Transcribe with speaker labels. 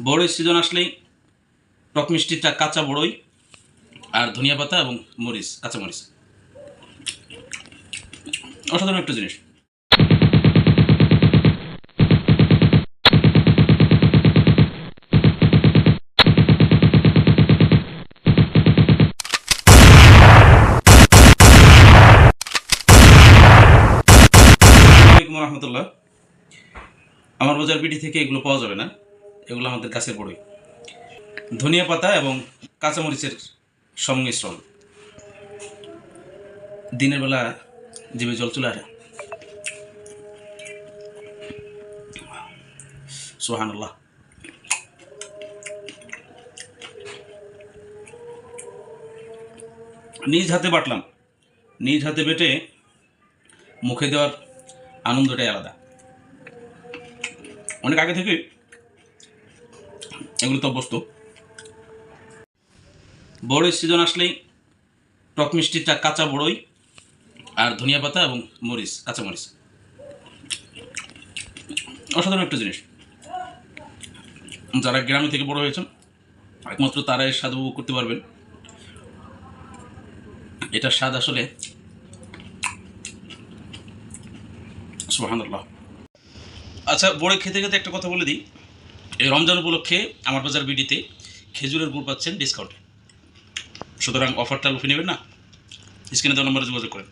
Speaker 1: বড়ই সিজন আসলেই টক মিষ্টিটা কাঁচা বড়ই আর ধনিয়া পাতা এবং মরিচ, কাঁচা মরিচ, অসাধারণ একটা জিনিস। রহমতুল্লাহ। আমার বাজার বিডি থেকে এগুলো পাওয়া যাবে না, এগুলো আমাদের গাছের বড়ই। ধনিয়া পাতা এবং কাঁচামরিচের সংমিশ্রণ, দিনের বেলা জিভে জল চলে আসে। সুবহানাল্লাহ। নিজ হাতে বাটলাম, নিজ হাতে বেটে মুখে দেওয়ার আনন্দটাই আলাদা। অনেক আগে থেকে এগুলো তো অভ্যস্ত। বড়ই সিজন আসলেই টক মিষ্টিটা কাঁচা বড়ই আর ধনিয়া পাতা এবং মরিচ, কাঁচা মরিচ, অসাধারণ একটা জিনিস। যারা গ্রামে থেকে বড় হয়েছেন একমাত্র তারাই স্বাদ উপভোগ করতে পারবেন। এটার স্বাদ আসলে সুবহানাল্লাহ। আচ্ছা, বড়ই খেতে খেতে একটা কথা বলে দিই, এই রমজান উপলক্ষে আমার বাজার বিডিতে খেজুরের গুড় পাচ্ছেন ডিসকাউন্টে। সুতরাং অফারটা লুফে নেবেন না, স্ক্রিনে দেওয়া নম্বরে যোগাযোগ করেন।